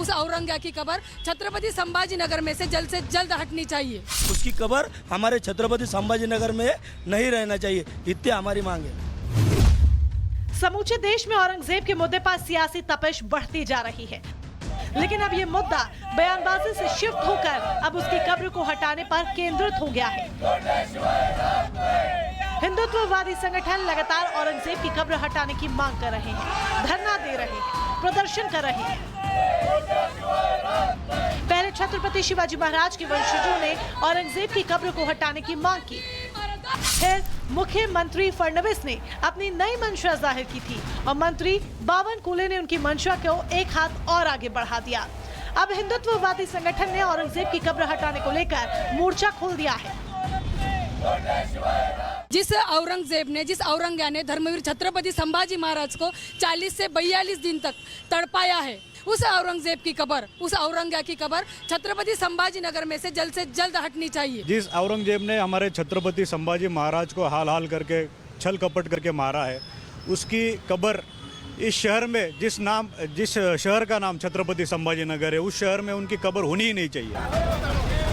उस औरंगा की कब्र छत्रपति संभाजी नगर में से जल्द हटनी चाहिए। उसकी कब्र हमारे छत्रपति संभाजी नगर में नहीं रहना चाहिए, इतनी हमारी मांग है। समूचे देश में औरंगजेब के मुद्दे पर सियासी तपिश बढ़ती जा रही है, लेकिन अब ये मुद्दा बयानबाजी से शिफ्ट होकर अब उसकी कब्र को हटाने पर केंद्रित हो गया है। हिंदुत्ववादी संगठन लगातार औरंगजेब की कब्र हटाने की मांग कर रहे हैं, धरना दे रहे हैं, प्रदर्शन कर रहे हैं। पहले छत्रपति शिवाजी महाराज के वंशजों ने औरंगजेब की कब्र को हटाने की मांग की, फिर मुख्यमंत्री फडणवीस ने अपनी नई मंशा जाहिर की थी और मंत्री बावनकुले ने उनकी मंशा को एक हाथ और आगे बढ़ा दिया। अब हिंदुत्ववादी संगठन ने औरंगजेब की कब्र हटाने को लेकर मोर्चा खोल दिया है। जिस औरंगा ने धर्मवीर छत्रपति संभाजी महाराज को 40 से 42 दिन तक तड़पाया है, उस औरंगजेब की कब्र, उस औरंगा की कब्र छत्रपति संभाजी नगर में से जल्द हटनी चाहिए। जिस औरंगजेब ने हमारे छत्रपति संभाजी महाराज को हाल करके छल कपट करके मारा है, उसकी कब्र इस शहर में जिस शहर का नाम छत्रपति संभाजी नगर है, उस शहर में उनकी कब्र होनी ही नहीं चाहिए।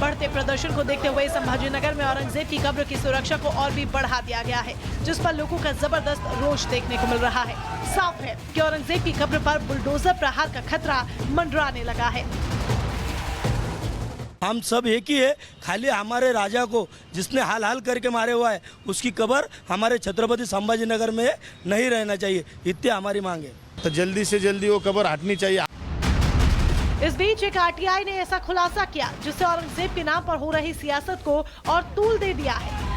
बढ़ते प्रदर्शन को देखते हुए संभाजीनगर में औरंगजेब की कब्र की सुरक्षा को और भी बढ़ा दिया गया है, जिस पर लोगों का जबरदस्त रोष देखने को मिल रहा है। साफ है कि औरंगजेब की कब्र पर बुलडोजर प्रहार का खतरा मंडराने लगा है। हम सब एक ही है, खाली हमारे राजा को जिसने हाल करके मारे हुआ है, उसकी कब्र हमारे छत्रपति संभाजी नगर में नहीं रहना चाहिए, इतनी हमारी मांग है। तो जल्दी से जल्दी वो कब्र हटनी चाहिए। इस बीच एक आरटीआई ने ऐसा खुलासा किया जिससे औरंगजेब के नाम पर हो रही सियासत को और तूल दे दिया है।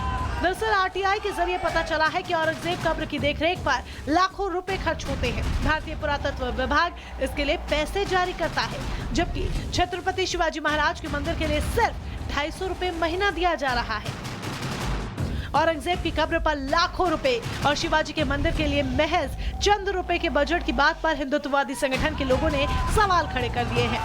दरअसल आरटीआई के जरिए पता चला है कि औरंगजेब कब्र की देखरेख पर लाखों रुपए खर्च होते हैं। भारतीय पुरातत्व विभाग इसके लिए पैसे जारी करता है, जबकि छत्रपति शिवाजी महाराज के मंदिर के लिए सिर्फ 250 रुपए महीना दिया जा रहा है। औरंगजेब की कब्र पर लाखों रुपए और शिवाजी के मंदिर के लिए महज चंद रुपए के बजट की बात पर हिंदुत्ववादी संगठन के लोगों ने सवाल खड़े कर दिए हैं।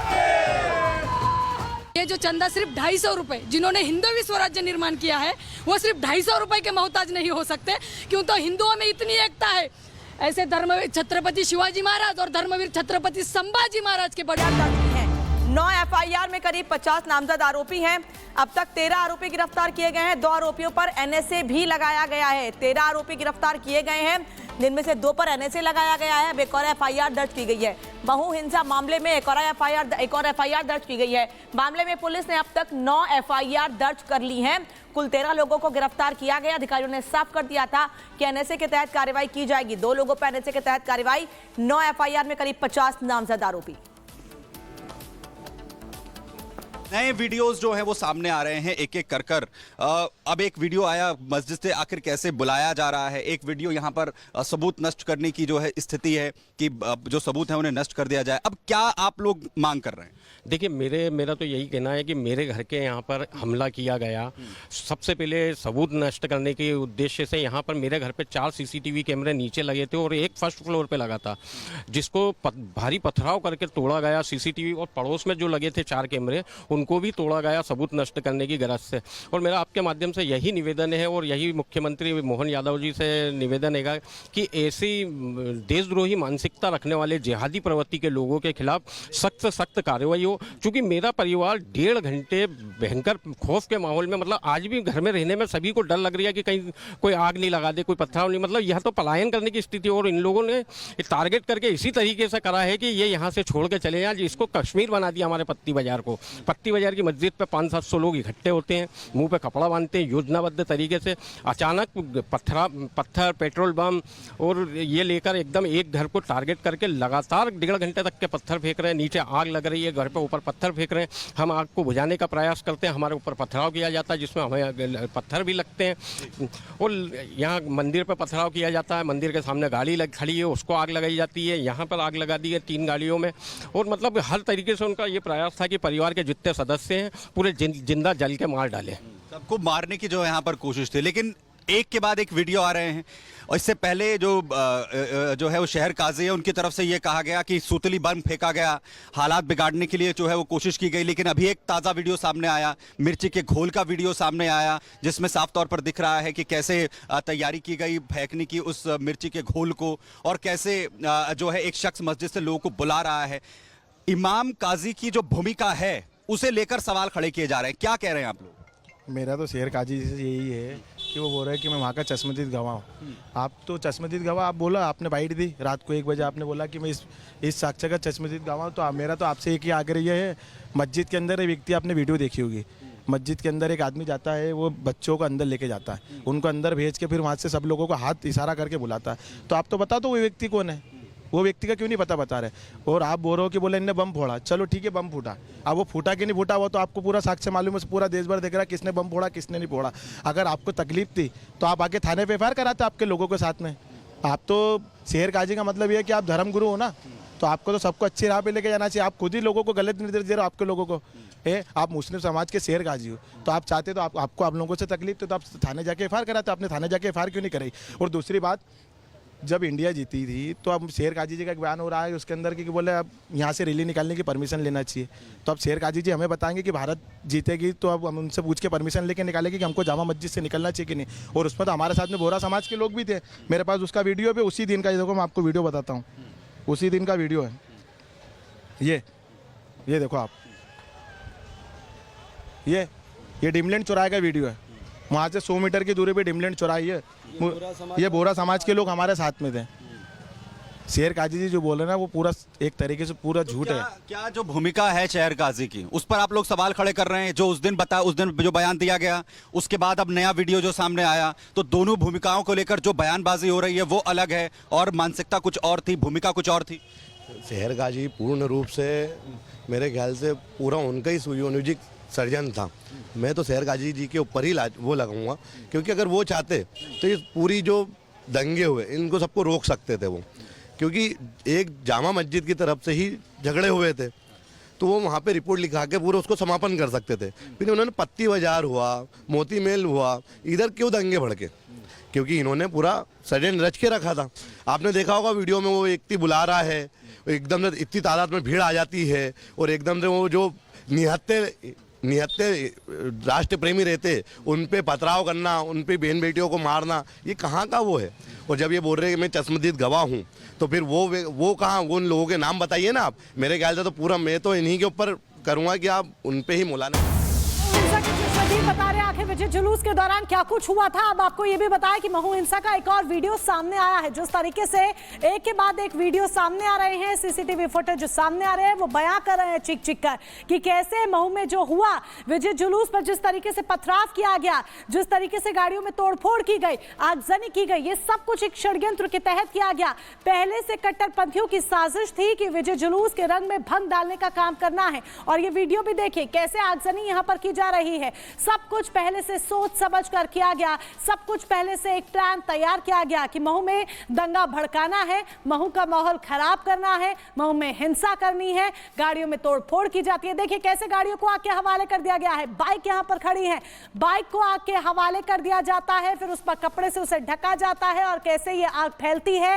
ये जो चंदा सिर्फ 250 रुपए, जिन्होंने हिंदवी स्वराज्य निर्माण किया है, वो सिर्फ 250 रुपए के मोहताज नहीं हो सकते, क्यों तो हिंदुओं में इतनी एकता है। ऐसे धर्मवीर छत्रपति शिवाजी महाराज और धर्मवीर छत्रपति संभाजी महाराज के बड़े 9 एफआईआर में करीब 50 नामजद आरोपी हैं। अब तक 13 आरोपी गिरफ्तार किए गए हैं। 2 आरोपियों पर एनएसए भी लगाया गया है। 13 आरोपी गिरफ्तार किए गए हैं, जिनमें से 2 पर एनएसए लगाया गया है। अब एक और एफआईआर दर्ज की गई है। महू हिंसा मामले में एक और एफआईआर दर्ज की गई है। मामले में पुलिस ने अब तक 9 एफआईआर दर्ज कर ली हैं। कुल 13 लोगों को गिरफ्तार किया गया। अधिकारियों ने साफ कर दिया था कि एनएसए के तहत कार्रवाई की जाएगी। 2 लोगों पर एनएसए के तहत कार्रवाई। 9 एफआईआर में करीब 50 नामजद आरोपी। नए वीडियोस जो हैं वो सामने आ रहे हैं एक एक कर। अब एक वीडियो आया मस्जिद से आखिर कैसे बुलाया जा रहा है। एक वीडियो यहाँ पर सबूत नष्ट करने की जो है स्थिति है कि जो सबूत है उन्हें नष्ट कर दिया जाए। अब क्या आप लोग मांग कर रहे हैं? देखिए, मेरा तो यही कहना है कि मेरे घर के यहाँ पर हमला किया गया। सबसे पहले सबूत नष्ट करने के उद्देश्य से यहाँ पर मेरे घर पे 4 सीसीटीवी कैमरे नीचे लगे थे और एक फर्स्ट फ्लोर पे लगा था, जिसको भारी पथराव करके तोड़ा गया सीसीटीवी। और पड़ोस में जो लगे थे 4 कैमरे, उनको भी तोड़ा गया सबूत नष्ट करने की गरज से। और मेरा आपके माध्यम से यही निवेदन है और यही मुख्यमंत्री मोहन यादव जी से निवेदन है कि ऐसी देशद्रोही मानसिकता रखने वाले जिहादी प्रवृत्ति के लोगों के खिलाफ सख्त कार्रवाई हो। क्योंकि मेरा परिवार 1.5 घंटे भयंकर खौफ के माहौल में, मतलब आज भी घर में रहने में सभी को डर लग रही है कि कहीं कोई आग नहीं लगा दे, कोई पथराव नहीं, मतलब यह तो पलायन करने की स्थिति। और इन लोगों ने टारगेट करके इसी तरीके से करा है कि ये यहाँ से छोड़ के चले जाएं। जिसको कश्मीर बना दिया हमारे पत्ती बाजार को। पत्ती बाजार की मस्जिद पे 500-700 लोग इकट्ठे होते हैं, मुंह पे कपड़ा बांधते हैं, योजनाबद्ध तरीके से अचानक पत्थर पेट्रोल बम और ये लेकर एकदम एक घर को टारगेट करके लगातार 1.5 घंटे तक के पत्थर फेंक रहे हैं। नीचे आग लग रही है, घर पे ऊपर पत्थर फेंक रहे हैं। हम आग को बुझाने का प्रयास करते हैं, हमारे ऊपर पथराव किया जाता है, जिसमें हमें पत्थर भी लगते हैं। और यहाँ मंदिर पर पथराव किया जाता है। मंदिर के सामने गाड़ी खड़ी है, उसको आग लगाई जाती है। यहाँ पर आग लगा दी है 3 गाड़ियों में। और मतलब हर तरीके से उनका ये प्रयास था कि परिवार के जितने सदस्य हैं पूरे जिंदा जल के मार डाले। सबको मारने की जो यहाँ पर कोशिश थी, लेकिन एक के बाद एक वीडियो आ रहे हैं। और इससे पहले जो है वो शहर काजी है, उनकी तरफ से ये कहा गया कि सूतली बम फेंका गया, हालात बिगाड़ने के लिए जो है वो कोशिश की गई। लेकिन अभी एक ताज़ा वीडियो सामने आया, मिर्ची के घोल का वीडियो सामने आया, जिसमें साफ तौर पर दिख रहा है कि कैसे तैयारी की गई फेंकने की उस मिर्ची के घोल को, और कैसे जो है एक शख्स मस्जिद से लोगों को बुला रहा है। इमाम काजी की जो भूमिका है उसे लेकर सवाल खड़े किए जा रहे हैं, क्या कह रहे हैं आप लोग? मेरा तो शेर काजी से यही है कि वो बोल रहा है कि मैं वहाँ का चश्मदीद गवाह हूँ। आप तो चश्मदीद गवाह, आप बोला, आपने बाइट दी रात को 1 बजे, आपने बोला कि मैं इस साक्ष्य का चश्मदीद गवाह हूँ। तो मेरा तो आपसे एक ही आग्रह ये है, मस्जिद के अंदर एक व्यक्ति, आपने वीडियो देखी होगी, मस्जिद के अंदर एक आदमी जाता है, वो बच्चों को अंदर लेके जाता है, उनको अंदर भेज के फिर वहाँ से सब लोगों को हाथ इशारा करके बुलाता है। तो आप तो बता दो वो व्यक्ति कौन है, वो व्यक्ति का क्यों नहीं पता बता रहे। और आप बोल रहे हो कि बोले इनने बम फोड़ा, चलो ठीक है बम फूटा, अब वो फूटा कि नहीं फूटा वो तो आपको पूरा साक्ष्य मालूम है, पूरा देश भर देख रहा है किसने बम फोड़ा किसने नहीं फोड़ा। अगर आपको तकलीफ थी तो आप आके थाने पे एफआईआर कराते आपके लोगों के साथ में। आप तो शेर काजी का मतलब ये है कि आप धर्म गुरु हो ना, तो आपको तो सबको अच्छी राह पे लेके जाना चाहिए। आप खुद ही लोगों को गलत निर्देश दे रहे हो, आपके लोगों को आप मुस्लिम समाज के शेर गाजी हो, तो आप चाहते तो आपको आप लोगों से तकलीफ थी तो आप थाने जाके एफआईआर कराते, आपने थाने जाके एफआईआर क्यों नहीं कराई। और दूसरी बात, जब इंडिया जीती थी तो अब शेर काजी जी का एक बयान हो रहा है उसके अंदर कि बोले अब यहाँ से रैली निकालने की परमिशन लेना चाहिए। तो अब शेर काजी जी हमें बताएंगे कि भारत जीतेगी तो अब हम उनसे पूछ के परमिशन लेके निकालेंगे कि हमको जामा मस्जिद से निकलना चाहिए कि नहीं। और उसमें तो हमारे साथ में बोरा समाज के लोग भी थे, मेरे पास उसका वीडियो भी उसी दिन का, देखो मैं आपको वीडियो बताता हूँ, उसी दिन का वीडियो है ये देखो आप, ये डिमलैंड चौराहे का वीडियो है, वहाँ से 100 मीटर की दूरी पे डिमलैंड चौराही है। ये बोरा समाज के लोग हमारे साथ में थे। शेर काजी जी जो बोल रहे हैं ना वो पूरा एक तरीके से पूरा झूठ है। क्या जो भूमिका है शेर काजी की उस पर आप लोग सवाल खड़े कर रहे हैं? जो उस दिन जो बयान दिया गया, उसके बाद अब नया वीडियो जो सामने आया, तो दोनों भूमिकाओं को लेकर जो बयानबाजी हो रही है वो अलग है और मानसिकता कुछ और थी, भूमिका कुछ और थी। शेर काजी पूर्ण रूप से मेरे ख्याल से पूरा उनका ही सुयोनिजिक सर्जन था। मैं तो शेर काजी जी के ऊपर ही वो लगाऊंगा, क्योंकि अगर वो चाहते तो ये पूरी जो दंगे हुए इनको सबको रोक सकते थे वो, क्योंकि एक जामा मस्जिद की तरफ से ही झगड़े हुए थे तो वो वहाँ पे रिपोर्ट लिखा के पूरा उसको समापन कर सकते थे। फिर उन्होंने पत्ती बाजार हुआ, मोती महल हुआ, इधर क्यों दंगे भड़के? क्योंकि इन्होंने पूरा सडन रच के रखा था। आपने देखा होगा वीडियो में वो व्यक्ति बुला रहा है, एकदम से इतनी तादाद में भीड़ आ जाती है और एकदम से वो जो निहत्ते राष्ट्र प्रेमी रहते उन पे पथराव करना, उन पे बहन बेटियों को मारना, ये कहाँ का वो है। और जब ये बोल रहे हैं कि मैं चश्मदीद गवाह हूँ तो फिर वो कहाँ, वो उन लोगों के नाम बताइए ना आप। मेरे ख्याल से तो पूरा मैं तो इन्हीं के ऊपर करूँगा कि आप उन पे ही मुलाना। बता रहे आखिर विजय जुलूस के दौरान क्या कुछ हुआ था। अब आपको ये भी बताया कि महू हिंसा का एक और वीडियो सामने आया है। जिस तरीके से एक के बाद एक वीडियो सामने आ रहे हैं, सीसीटीवी फुटेज जो सामने आ रहे हैं, वो बयां कर रहे हैं चीख चीख कर कि कैसे महू में जो हुआ विजय जुलूस पर जिस तरीके से पथराव किया गया, जिस तरीके से गाड़ियों में तोड़फोड़ की गई, आगजनी की गई, ये सब कुछ एक षड्यंत्र के तहत किया गया। पहले से कट्टरपंथियों की साजिश थी कि विजय जुलूस के रंग में भंग डालने का काम करना है। और ये वीडियो भी देखिए कैसे आगजनी यहाँ पर की जा रही है। सब कुछ पहले से सोच समझ कर किया गया, सब कुछ पहले से एक प्लान तैयार किया गया कि महू में दंगा भड़काना है, महू का माहौल खराब करना है, महू में हिंसा करनी है, गाड़ियों में तोड़फोड़ की जाती है। देखिए कैसे गाड़ियों को आग के हवाले कर दिया गया है। बाइक यहां पर खड़ी है, बाइक को आग के हवाले कर दिया जाता है, फिर उस पर कपड़े से उसे ढका जाता है और कैसे ये आग फैलती है